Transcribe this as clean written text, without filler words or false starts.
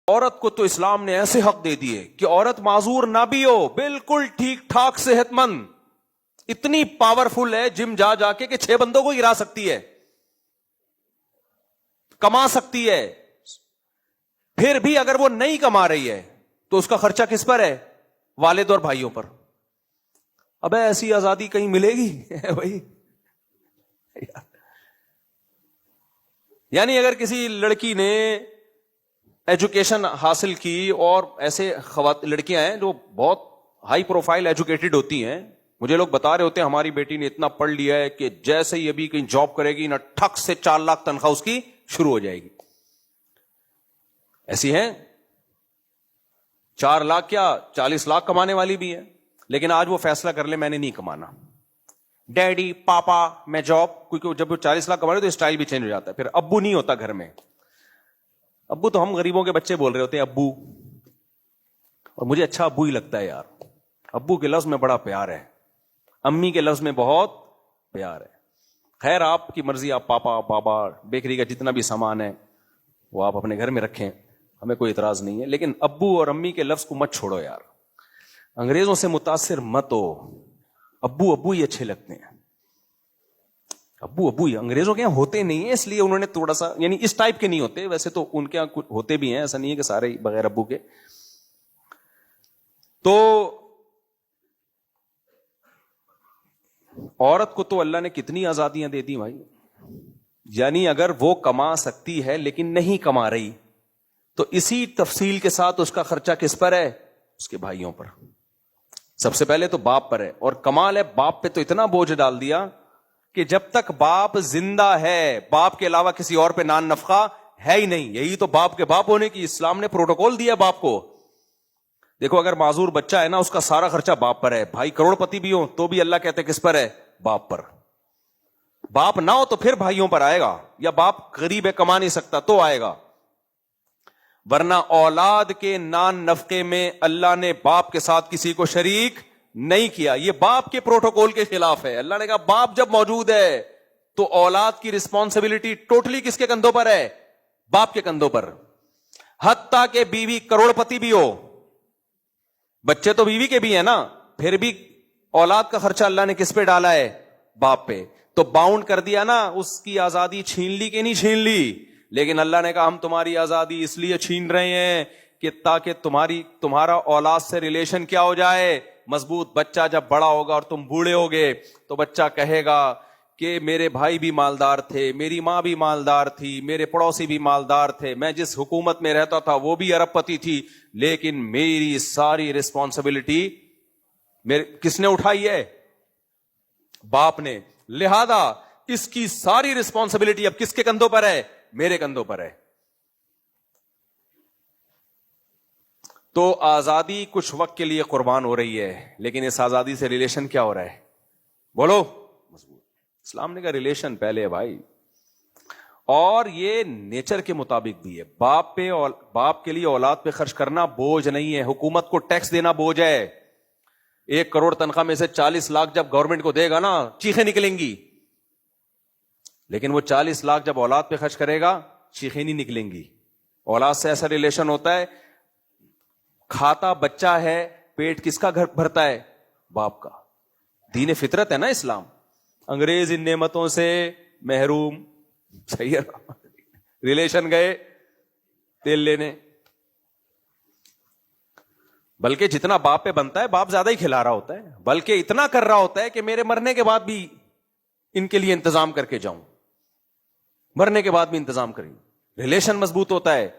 عورت کو تو اسلام نے ایسے حق دے دیے کہ عورت معذور نہ بھی ہو، بالکل ٹھیک ٹھاک صحت مند، اتنی پاورفل ہے جم جا جا کے کہ 6 بندوں کو گرا سکتی ہے، کما سکتی ہے. پھر بھی اگر وہ نہیں کما رہی ہے تو اس کا خرچہ کس پر ہے؟ والد اور بھائیوں پر. ابے ایسی آزادی کہیں ملے گی بھائی؟ یعنی اگر کسی لڑکی نے ایجوکیشن حاصل کی، اور ایسے لڑکیاں ہیں جو بہت ہائی پروفائل ایجوکیٹڈ ہوتی ہیں، مجھے لوگ بتا رہے ہوتے ہیں ہماری بیٹی نے اتنا پڑھ لیا ہے کہ جیسے ہی ابھی کہیں جاب کرے گی نہ ٹھک سے 4 لاکھ تنخواہ اس کی شروع ہو جائے گی. ایسی ہیں 4 لاکھ کیا 40 لاکھ کمانے والی بھی ہے، لیکن آج وہ فیصلہ کر لے میں نے نہیں کمانا، ڈیڈی پاپا میں جاب، کیونکہ جب وہ 40 لاکھ کما رہے تو اسٹائل بھی چینج ہو جاتا ہے. پھر ابو نہیں ہوتا گھر میں. ابو تو ہم غریبوں کے بچے بول رہے ہوتے ہیں ابو، اور مجھے اچھا ابو ہی لگتا ہے یار. ابو کے لفظ میں بڑا پیار ہے، امی کے لفظ میں بہت پیار ہے. خیر آپ کی مرضی، آپ پاپا بابا بیکری کا جتنا بھی سامان ہے وہ آپ اپنے گھر میں رکھیں، ہمیں کوئی اعتراض نہیں ہے، لیکن ابو اور امی کے لفظ کو مت چھوڑو یار. انگریزوں سے متاثر مت ہو، ابو ابو ہی اچھے لگتے ہیں. ابو ابو ہی انگریزوں کے یہاں ہوتے نہیں ہیں، اس لیے انہوں نے تھوڑا سا، یعنی اس ٹائپ کے نہیں ہوتے، ویسے تو ان کے یہاں ہوتے بھی ہیں، ایسا نہیں ہے کہ سارے بغیر ابو کے. تو عورت کو تو اللہ نے کتنی آزادیاں دے دی بھائی. یعنی اگر وہ کما سکتی ہے لیکن نہیں کما رہی تو اسی تفصیل کے ساتھ اس کا خرچہ کس پر ہے؟ اس کے بھائیوں پر. سب سے پہلے تو باپ پر ہے، اور کمال ہے باپ پہ تو اتنا بوجھ ڈال دیا کہ جب تک باپ زندہ ہے باپ کے علاوہ کسی اور پہ نان نفقہ ہے ہی نہیں. یہی تو باپ کے باپ ہونے کی اسلام نے پروٹوکول دیا باپ کو. دیکھو اگر معذور بچہ ہے نا، اس کا سارا خرچہ باپ پر ہے. بھائی کروڑ پتی بھی ہو تو بھی اللہ کہتے ہیں کس پر ہے؟ باپ پر. باپ نہ ہو تو پھر بھائیوں پر آئے گا، یا باپ غریب ہے کما نہیں سکتا تو آئے گا. ورنہ اولاد کے نان نفقے میں اللہ نے باپ کے ساتھ کسی کو شریک نہیں کیا. یہ باپ کے پروٹوکول کے خلاف ہے. اللہ نے کہا باپ جب موجود ہے تو اولاد کی رسپانسبلٹی ٹوٹلی کس کے کندھوں پر ہے؟ باپ کے کندھوں پر. حتیٰ کہ بیوی کروڑ پتی بھی ہو، بچے تو بیوی کے بھی ہیں نا، پھر بھی اولاد کا خرچہ اللہ نے کس پہ ڈالا ہے؟ باپ پہ. تو باؤنڈ کر دیا نا، اس کی آزادی چھین لی کہ نہیں چھین لی؟ لیکن اللہ نے کہا ہم تمہاری آزادی اس لیے چھین رہے ہیں کہ تاکہ تمہارا اولاد سے ریلیشن کیا ہو جائے؟ مضبوط. بچہ جب بڑا ہوگا اور تم بوڑھے ہوگے تو بچہ کہے گا کہ میرے بھائی بھی مالدار تھے، میری ماں بھی مالدار تھی، میرے پڑوسی بھی مالدار تھے، میں جس حکومت میں رہتا تھا وہ بھی ارب پتی تھی، لیکن میری ساری رسپانسبلٹی کس نے اٹھائی ہے؟ باپ نے. لہذا اس کی ساری رسپانسبلٹی اب کس کے کندھوں پر ہے؟ میرے کندھوں پر ہے. تو آزادی کچھ وقت کے لیے قربان ہو رہی ہے، لیکن اس آزادی سے ریلیشن کیا ہو رہا ہے؟ بولو. مضبوط. اسلام نے کہا ریلیشن پہلے ہے بھائی، اور یہ نیچر کے مطابق بھی ہے. باپ کے لیے اولاد پہ خرچ کرنا بوجھ نہیں ہے. حکومت کو ٹیکس دینا بوجھ ہے. 1 کروڑ تنخواہ میں سے 40 لاکھ جب گورنمنٹ کو دے گا نا، چیخیں نکلیں گی. لیکن وہ 40 لاکھ جب اولاد پہ خرچ کرے گا، چیخیں نہیں نکلیں گی. اولاد سے ایسا ریلیشن ہوتا ہے، کھاتا بچہ ہے، پیٹ کس کا گھر بھرتا ہے؟ باپ کا. دین فطرت ہے نا اسلام. انگریز ان نعمتوں سے محروم. صحیح ہے. ریلیشن گئے تیل لینے، بلکہ جتنا باپ پہ بنتا ہے باپ زیادہ ہی کھلا رہا ہوتا ہے، بلکہ اتنا کر رہا ہوتا ہے کہ میرے مرنے کے بعد بھی ان کے لیے انتظام کر کے جاؤں، مرنے کے بعد بھی انتظام کریں. ریلیشن مضبوط ہوتا ہے.